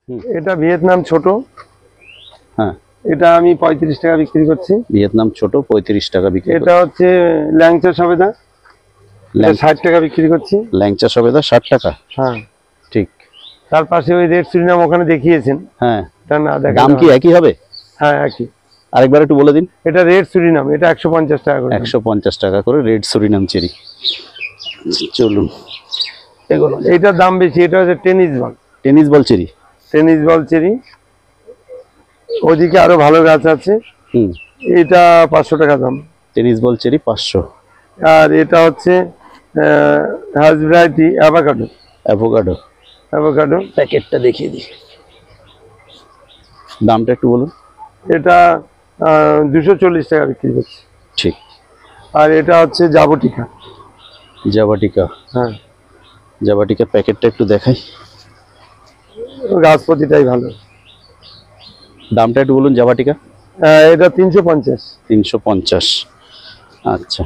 এটা ভিয়েতনাম ছোট। হ্যাঁ, এটা আমি 35 টাকা বিক্রি করছি। ভিয়েতনাম ছোট 35 টাকা বিক্রি। এটা হচ্ছে ল্যাংচা সবেদা, 60 টাকা বিক্রি করছি। ল্যাংচা সবেদা 60 টাকা। হ্যাঁ ঠিক। তার পাশে ওই রেড সুরিনাম ওখানে দেখিয়েছেন। হ্যাঁ, তা না দেখা দাম কি একই হবে? হ্যাঁ একই। আরেকবার একটু বলে দিন। এটা রেড সুরিনাম, এটা 150 টাকা করে। 150 টাকা করে রেড সুরিনাম চেরি। চলুন এগুলো। এইটার দাম বেশি, এটা হচ্ছে tennis ball. Tennis ball cherry. Tennis ball cherry. ওদিকে আরো ভালো গাছ আছে। এটা 500 টাকা দাম। Tennis ball cherry 500। আর এটা হচ্ছে হাজ ভ্যারাইটি অ্যাভোকাডো। অ্যাভোকাডো। অ্যাভোকাডো প্যাকেটটা দেখিয়ে দিই, দামটা একটু বলুন। এটা 240 টাকা বিক্রি করছি। ঠিক। আর এটা হচ্ছে জাবটিকা। জাবাটিকা। হ্যাঁ, জাবাটিকা প্যাকেটটা একটু দেখাই। গাছপতিটাই ভালো। দামটা একটু বলুন জাবাটিকা। এটা 350। 350। আচ্ছা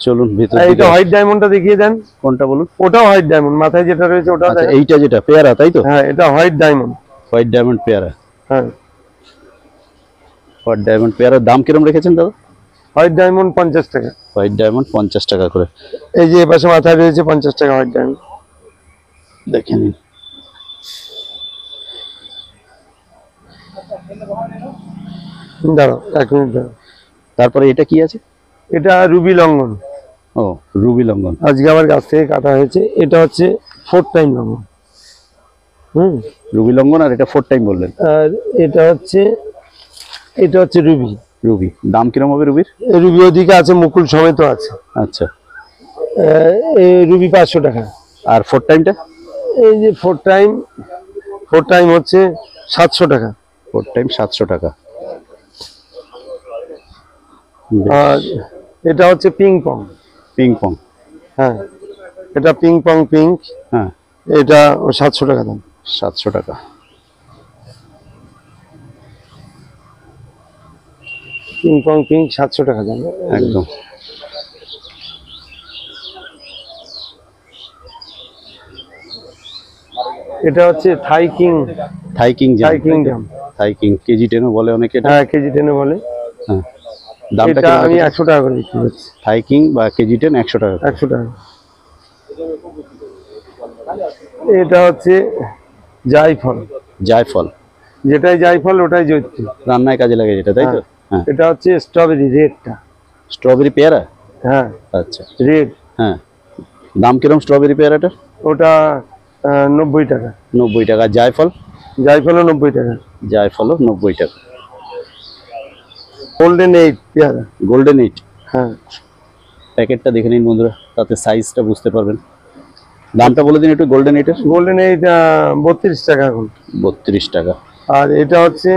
চলুন ভিতরে। এটা হোয়াইট ডায়মন্ডটা দেখিয়ে দেন। কোনটা বলুন? ওটাও হোয়াইট ডায়মন্ড, মাথায় যেটা রয়েছে ওটা। আচ্ছা, এইটা যেটা পেয়ারা তাই তো? হ্যাঁ, এটা হোয়াইট ডায়মন্ড। হোয়াইট ডায়মন্ড পেয়ারা। হ্যাঁ, হোয়াইট ডায়মন্ড পেয়ারার দাম কিরম রেখেছেন দাদা? হোয়াইট ডায়মন্ড 50 টাকা। হোয়াইট ডায়মন্ড 50 টাকা করে। এই যে এপাশে মাথায় রয়েছে 50 টাকা হোয়াইট ডায়মন্ড। দেখে নিন। দাঁড়াও 1 মিনিট দাঁড়াও। তারপরে এটা কি আছে? এটা রুবি লঙ্ঘন। ও, রুবি লঙ্ঘন। আজকে আমার গাছ থেকে কাটা হয়েছে। এটা হচ্ছে 4 টাইম লঙ্ঘন। রুবি লঙ্ঘন। আর এটা 4 টাইম বললেন। আর এটা হচ্ছে রুবি। রুবি দাম কিরম হবে রুবির? রুবি ওদিকে আছে, মুকুল সমেত আছে। আচ্ছা, এই রুবি 500 টাকা। আর 4 টাইমটা? এই যে 4 টাইম হচ্ছে 700 টাকা। 4 টাইম 700 টাকা। আর এটা হচ্ছে পিং পং। Ping pong. হ্যাঁ, এটা পিং পং পিঙ্ক। হ্যাঁ, এটা 700 টাকা দাম। 700 টাকা। পিং পং পিঙ্ক 700 টাকা দাম একদম। এটা হচ্ছে থাই কিং। থাই কিং থাই কিংডম। থাই কিং কেজি 10 বলে অনেকে এটা। হ্যাঁ, কেজি 10 বলে। হ্যাঁ, দামটা এটা কি? আমি 100 টাকা করে বিক্রি করছি। থাই কিং বা কেজি 10 100 টাকা। 100 টাকা। এটা হচ্ছে জায়ফল। জায়ফল। যেটাই জায়ফল ওটাই জৈত্রী। রান্নায় কাজে লাগে যেটা, তাই তো? হ্যাঁ। এটা হচ্ছে স্ট্রবেরি রেডটা। স্ট্রবেরি পেয়ারা। হ্যাঁ, আচ্ছা, রেড। হ্যাঁ। দাম কিরম স্ট্রবেরি পেয়ারাটা? ওটা 90 টাকা। 90 টাকা। জায়ফল? জায়ফলও 90 টাকা। জায়ফলও 90 টাকা। গোল্ডেন 8 পেয়ারা। গোল্ডেন 8। হ্যাঁ, প্যাকেটটা দেখে নিন বন্ধুরা, তাতে সাইজটা বুঝতে পারবেন। দামটা বলে দিন একটু গোল্ডেন 8 এর। গোল্ডেন 8 32 টাকা এখন। 32 টাকা। আর এটা হচ্ছে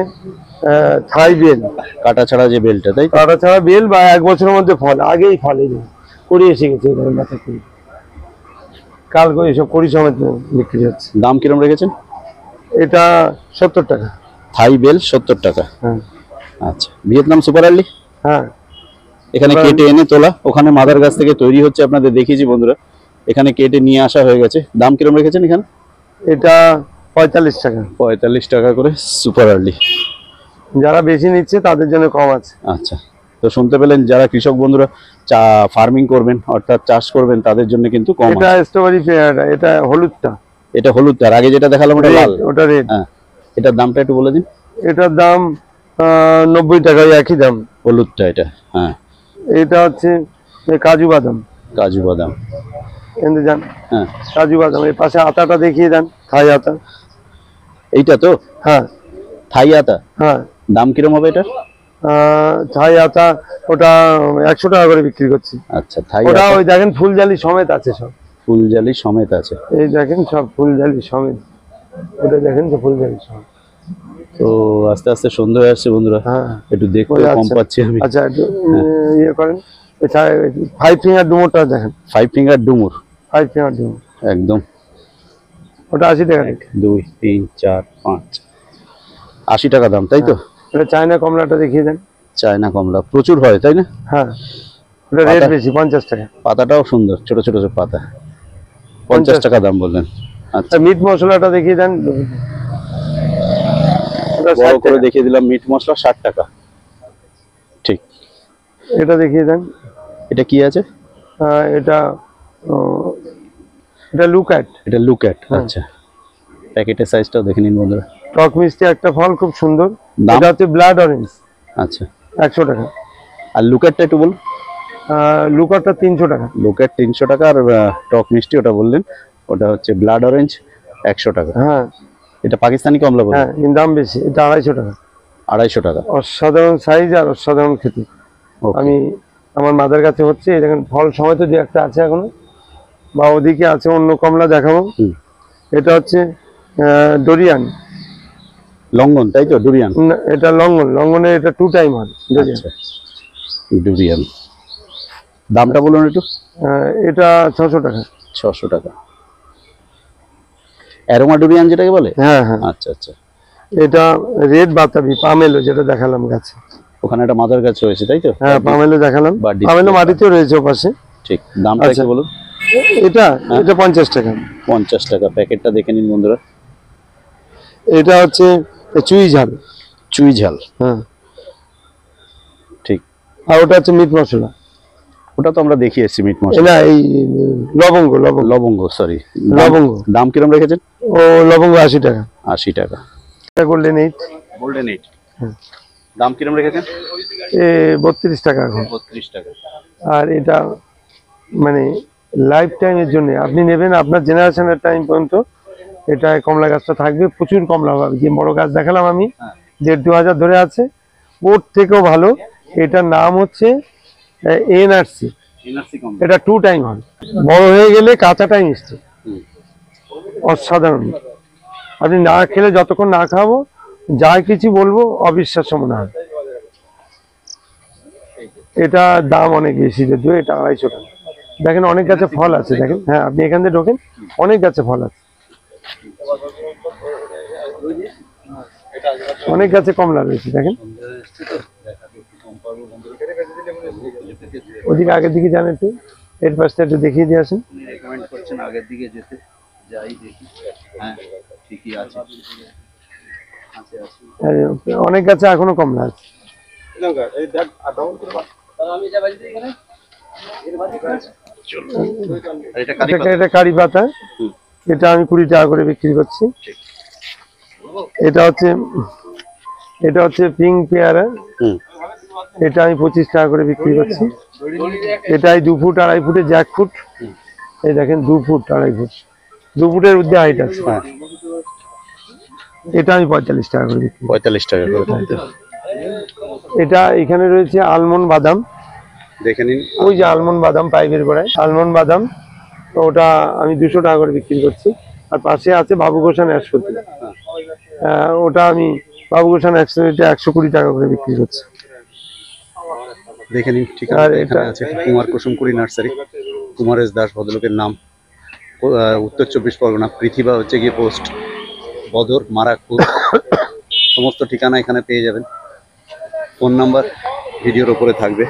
থাই বেল। কাটা ছাড়া যে বেলটা, তাই তো? কাটা ছাড়া বেল বা 1 বছরের মধ্যে ফল। আগেই ফল এই করি এসে গেছে মাথা করে। কাল করে এসব করি সমেত বিক্রি হচ্ছে। দাম কিরম রেখেছেন? এটা 70 টাকা। থাই বেল 70 টাকা। হ্যাঁ। আচ্ছা, ভিয়েতনাম সুপার আর্লি। হ্যাঁ, এখানে কেটে এনে তোলা, ওখানে মাদার গাছ থেকে তৈরি হচ্ছে, আপনাদের দেখিয়েছি বন্ধুরা। এখানে কেটে নিয়ে আসা হয়ে গেছে। দাম কিরম রেখেছেন এখানে? এটা 45 টাকা। 45 টাকা করে সুপার আর্লি। যারা বেশি নিচ্ছে তাদের জন্য কম আছে। আচ্ছা, তো শুনতে পেলেন, যারা কৃষক বন্ধুরা ফার্মিং করবেন অর্থাৎ চাষ করবেন তাদের জন্য কিন্তু কম এটা আছে। স্ট্রবেরি পেয়ারা। এটা হলুদটা। এটা হলুদ। তার আগে যেটা দেখালাম ওটা লাল। ওটা রেড। হ্যাঁ, এটার দামটা একটু বলে দিন। এটার দাম 90 টাকা, একই দাম। হলুদটা এটা। হ্যাঁ, এটা হচ্ছে কাজু বাদাম। কাজু বাদাম। এনে যান। হ্যাঁ, কাজু বাদাম। এর পাশে আতাটা দেখিয়ে দেন, থাই আতা। এইটা তো হ্যাঁ, থাই আতা। হ্যাঁ। দাম কিরম হবে এটা? থাই আতা ওটা 100 টাকা করে বিক্রি করছি। আচ্ছা, থাই ওটা আতা। ওই দেখেন ফুলজালি সমেত আছে সব। ফুলজালি সমেত আছে। এই দেখেন সব ফুলজালি সমেত। ওটা দেখেন তো ফুলজালি সমেত। তো আস্তে আস্তে সন্ধ্যা হয়ে আসছে বন্ধুরা। হ্যাঁ, একটু দেখতে কম পাচ্ছি আমি। আচ্ছা, একটু ইয়ে করেন। 5 ফিঙ্গার ডুমুরটা দেখেন। 5 ফিঙ্গার ডুমুর। 5 ফিঙ্গার ডুমুর একদম। ওটা 80 টাকা। 1 2 3 4 5 80 টাকা দাম, তাই তো? এটা চায়না কমলাটা দেখিয়ে দেন। চায়না কমলা প্রচুর হয়, তাই না? হ্যাঁ, ওটা রেট বেশি, 50 টাকা। পাতাটাও সুন্দর, ছোট ছোট পাতা। 50 টাকা দাম বললেন। আচ্ছা, মিট মশলাটা দেখিয়ে দেন। বড় করে দেখিয়ে দিলাম মিট মশলা 60 টাকা। ঠিক, এটা দেখিয়ে দেন। এটা কি আছে? এটা এটা লুক্যাট। এটা লুক্যাট। আচ্ছা, প্যাকেটের সাইজটাও দেখে নিন বন্ধুরা। টক মিষ্টি একটা ফল, খুব সুন্দর। দাম? এটা হচ্ছে ব্লাড অরেঞ্জ। আচ্ছা, 100 টাকা। আর লুক্যাটটা একটু বলুন। লুকারটা 300 টাকা। লুক্যাট 300 টাকা, আর টক মিষ্টি ওটা বললেন, ওটা হচ্ছে ব্লাড অরেঞ্জ 100 টাকা। হ্যাঁ, এটা পাকিস্তানি কমলা বলুন। হ্যাঁ, কিন্তু দাম বেশি, এটা 250 টাকা। 250 টাকা। অসাধারণ সাইজ আর অসাধারণ খেতে। আমি আমার মাদের কাছে হচ্ছে, দেখেন ফল সময় তো যে একটা আছে এখনো, বা ওদিকে আছে অন্য কমলা দেখাবো। এটা হচ্ছে ডোরিয়ান লঙ্ঘন, তাই তো? ডুরিয়ান? এটা লঙ্ঘন। লঙ্ঘনের এটা 2 টাইম হয় ডোরিয়ান। ডুরিয়ান, দামটা বলুন একটু। এটা 600 টাকা। 600 টাকা। অ্যারোমা ডুরিয়ান যেটাকে বলে? হ্যাঁ, হ্যাঁ। আচ্ছা আচ্ছা। এটা রেড বাতাবি পামেলো, যেটা দেখালাম গাছে। ওখানে একটা মাদার গাছ রয়েছে, তাই তো? হ্যাঁ, পামেলো দেখালাম। পামেলো মাটিতেও রয়েছে ওপাশে। ঠিক, দামটা একটু বলুন। এটা 50 টাকা। 50 টাকা। প্যাকেটটা দেখে নিন বন্ধুরা। এটা হচ্ছে চুই ঝাল। চুই ঝাল, হ্যাঁ, ঠিক। আর ওটা হচ্ছে মিট মশলা। ওটা তো আমরা দেখিয়ে এসেছি মিট মশলা। না, এই লবঙ্গ। লবঙ্গ, সরি, লবঙ্গ। দাম কিরম রেখেছেন? ও লবঙ্গ 80 টাকা। 80 টাকা। এটা গোল্ডেন 8। গোল্ডেন 8, দাম কিরম রেখেছেন? 32 টাকা এখন। 32 টাকা। আর এটা মানে লাইফ টাইমের জন্য আপনি নেবেন, আপনার জেনারেশনের টাইম পর্যন্ত এটা কমলা গাছটা থাকবে, প্রচুর কমলা হবে। যে বড় গাছ দেখালাম আমি, 1.5-2 হাজার ধরে আছে, ওর থেকেও ভালো। এটার নাম হচ্ছে এনআরসি। এটা 2 টাইম হয়, বড় হয়ে গেলে কাঁচাটাই মিষ্টি, অসাধারণ। আপনি না খেলে, যতক্ষণ না খাবো, যা কিছু বলবো অবিশ্বাস্য মনে হয়। এটা দাম অনেক বেশি, যদিও এটা 250 টাকা। দেখেন অনেক গাছে ফল আছে, দেখেন। হ্যাঁ, আপনি এখান থেকে ঢোকেন, অনেক গাছে ফল আছে, অনেক গাছে কমলা রয়েছে, দেখেন। ওদিকে আগের দিকে যান একটু, এর পাশটা একটু দেখিয়ে দিয়ে আসেন। আগের দিকে যেতে যাই দেখি। হ্যাঁ, ঠিকই আছে। অনেক গাছে এখনো কমলা আছে। এটা কারি পাতা, এটা আমি 20 টাকা করে বিক্রি করছি। এটা হচ্ছে পিঙ্ক পেয়ারা, এটা আমি 25 টাকা করে বিক্রি করছি। এটাই 2 ফুট 2.5 ফুটের জ্যাকফ্রুট। এই দেখেন 2 ফুট 2.5 ফুট, 2 ফুটের মধ্যে হাইট আছে। এটা আমি 45 টাকা করে বিক্রি। 45 টাকা করে। এটা এখানে রয়েছে আলমন্ড বাদাম, দেখে নিন। ওই যে আলমন্ড বাদাম পাইপের গোড়ায় আলমন্ড বাদাম, ওটা আমি 200 টাকা করে বিক্রি করছি। আর পাশে আছে বাবু গোসান 100, ওটা আমি বাবু গোসান 120 টাকা করে বিক্রি করছি। দেখে নিন। ঠিক আছে, এখানে আছে কুমার কুসুমকুড়ি নার্সারি, কুমারেশ দাস ভদ্রলোকের নাম, উত্তর 24 পরগনা। পৃথিবী হচ্ছে গিয়ে পোস্ট, বদর, মারাকপুর, সমস্ত ঠিকানা এখানে পেয়ে যাবেন। ফোন নাম্বার ভিডিওর উপরে থাকবে।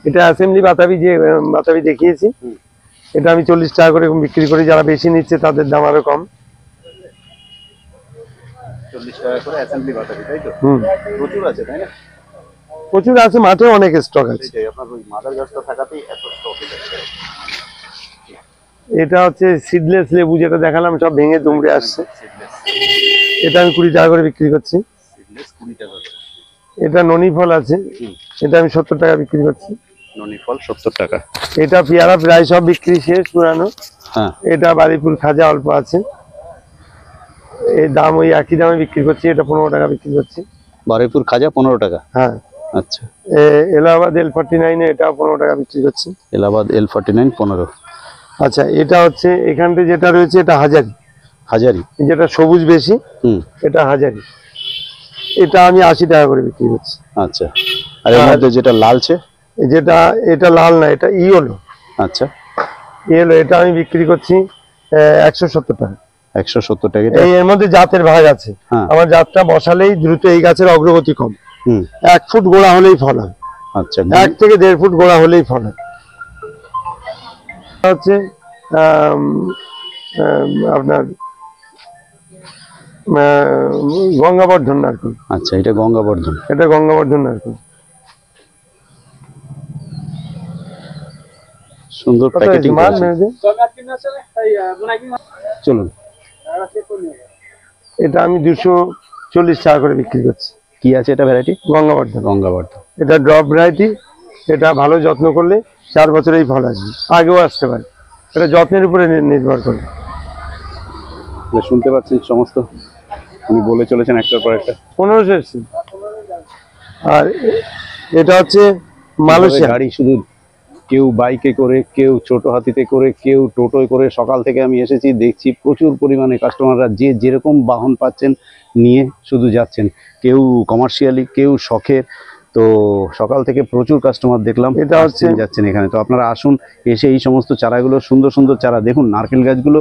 এটা অ্যাসেম্বলি বাতাবি, যে বাতাবি দেখিয়েছি, এটা আমি 40 টাকা করে বিক্রি করি। যারা বেশি নিচ্ছে তাদের দাম আরো কম। 40 টাকা করে অ্যাসেম্বলি বাতাবি, তাই তো? প্রচুর আছে, তাই না? প্রচুর আছে, মাঠে অনেক স্টক আছে। আপনার ওই মাদার গাছটা থাকাতেই এত স্টক। এটা হচ্ছে সিডলেস লেবু, যেটা দেখালাম সব ভেঙে দুমড়ে আসছে। এটা আমি 20 টাকা করে বিক্রি করছি। এটা ননি ফল আছে, এটা আমি 70 টাকা বিক্রি করছি। ননি ফল 70 টাকা। এটা পেয়ারা প্রায় সব বিক্রি শেষ, পুরানো। হ্যাঁ, এটা বাড়িপুর খাজা অল্প আছে, এই দাম ওই একই দামে বিক্রি করছি। এটা 15 টাকা বিক্রি করছি। বারুইপুর খাজা 15 টাকা। হ্যাঁ, আচ্ছা। এলাহাবাদ L49 এটা 15 টাকা বিক্রি করছি। এলাহাবাদ L49 15। আচ্ছা, এটা হচ্ছে এখানটা যেটা রয়েছে, এটা হাজারি। হাজারি, যেটা সবুজ বেশি, এটা হাজারি। এটা আমি 80 টাকা করে বিক্রি করছি। আচ্ছা। আর এর মধ্যে যেটা লালছে, এটা লাল না, এটা ইয়েলো। আচ্ছা, ইয়েলো, এটা আমি বিক্রি করছি 170 টাকা। 170 টাকা। এর মধ্যে জাতের ভাগ আছে। আমার জাতটা বসালেই দ্রুত এই গাছের অগ্রগতি কম। 1 ফুট গোড়া হলেই ফল হয়। আচ্ছা, 1 থেকে 1.5 ফুট গোড়া হলেই ফল হয়। হচ্ছে আপনার গঙ্গাবর্ধন নারকেল। আচ্ছা, এটা গঙ্গাবর্ধন। এটা গঙ্গাবর্ধন নারকেল। সুন্দর কত প্যাকেটিং হয়েছে? মাল করেছেন। মেরেছে। চলুন। এটা আমি 240 টাকা করে বিক্রি করছি। কি আছে এটা ভ্যারাইটি? গঙ্গাবর্ধন। গঙ্গাবর্ধন। এটা ড্রপ ভ্যারাইটি। এটা ভালো যত্ন করলে 4 বছরেই ফল আসবে, আগেও আসতে পারে। এটা যত্নের উপরে নির্ভর করে। শুনতে পাচ্ছেন সমস্ত উনি বলে চলেছেন একটার পর একটা। 1500 এসছে। আর এটা হচ্ছে মালয়েশিয়া গাড়ি, শুধু কেউ বাইকে করে, কেউ ছোট হাতিতে করে, কেউ টোটোয় করে। সকাল থেকে আমি এসেছি, দেখছি প্রচুর পরিমাণে কাস্টমাররা যে যেরকম বাহন পাচ্ছেন নিয়ে শুধু যাচ্ছেন, কেউ কমার্শিয়ালি, কেউ শখের। তো সকাল থেকে প্রচুর কাস্টমার দেখলাম, এটা হচ্ছে যাচ্ছেন এখানে। তো আপনারা আসুন, এসে এই সমস্ত চারাগুলো, সুন্দর সুন্দর চারা দেখুন। নারকেল গাছগুলো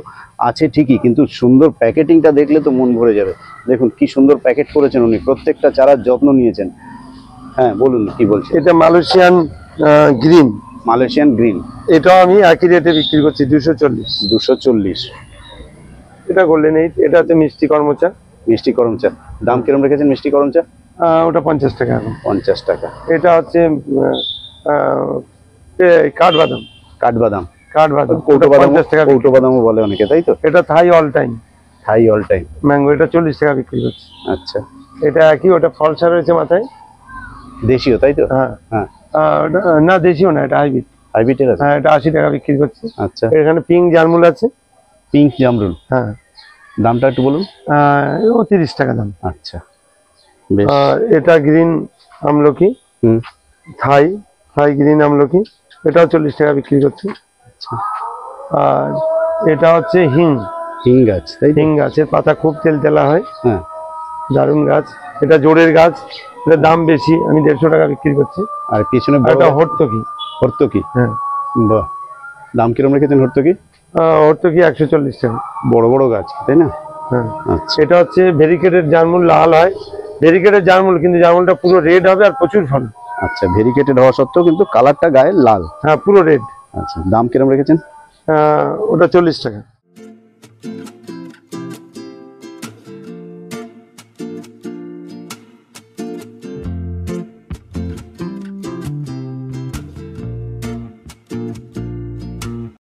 আছে ঠিকই, কিন্তু সুন্দর প্যাকেটিংটা দেখলে তো মন ভরে যাবে। দেখুন কি সুন্দর প্যাকেট করেছেন উনি, প্রত্যেকটা চারার যত্ন নিয়েছেন। হ্যাঁ বলুন, কি বলছেন? এটা মালয়েশিয়ান গ্রিন। Malaysian green. এটাও আমি একই রেটে বিক্রি করছি 240। 240। এটা গোল্ডেন এইট। এটা হচ্ছে মিষ্টি কর্মচা। মিষ্টি করম চা দাম কিরম রেখেছেন? মিষ্টি করম চা ওটা 50 টাকা এখন। 50 টাকা। এটা হচ্ছে কাঠবাদাম। কাঠবাদাম। কাঠবাদাম কৌটো বাদাম। 50 টাকা। কৌটো বাদামও বলে অনেকে, তাই তো? এটা থাই অল টাইম। থাই অল টাইম ম্যাঙ্গো। এটা 40 টাকা বিক্রি করছি। আচ্ছা, এটা একই। ওটা ফলসা রয়েছে মাথায়। দেশীয়, তাই তো? হ্যাঁ হ্যাঁ। না দেশীয় না, এটা হাইব্রিড। হাইব্রিডের আছে। হ্যাঁ, এটা 80 টাকা বিক্রি করছি। আচ্ছা, এখানে পিঙ্ক জারমুল আছে। পিঙ্ক জামরুল। হ্যাঁ, দামটা একটু বলুন। ও 30 টাকা দাম। আচ্ছা, বেশ। আর এটা গ্রিন আমলকি। হুম। থাই গ্রিন আমলকি। এটাও 40 টাকা বিক্রি করছি। আচ্ছা। আর এটা হচ্ছে হিং গাছ, তাই তো? হিং গাছের পাতা খুব তেলতেলা হয়। হ্যাঁ। দারুণ গাছ। এটা জোরের গাছ। এটা দাম বেশি, আমি 150 টাকা বিক্রি করছি। আর পিছনে এটা হর্তকি। হর্তকি। হ্যাঁ। বাহ, দাম কিরম রেখেছেন হর্তকি? হর্তকি 140 টাকা। বড় বড় গাছ, তাই না? হ্যাঁ। আচ্ছা। এটা হচ্ছে ভেরিকেটেড জারমুল। লাল হয় ভেরিকেটেড জারমুল, কিন্তু জারমুলটা পুরো রেড হবে আর প্রচুর ফল। আচ্ছা, ভেরিকেটেড হওয়া সত্ত্বেও কিন্তু কালারটা গায়ে লাল। হ্যাঁ, পুরো রেড। আচ্ছা, দাম কিরম রেখেছেন? ওটা 40 টাকা।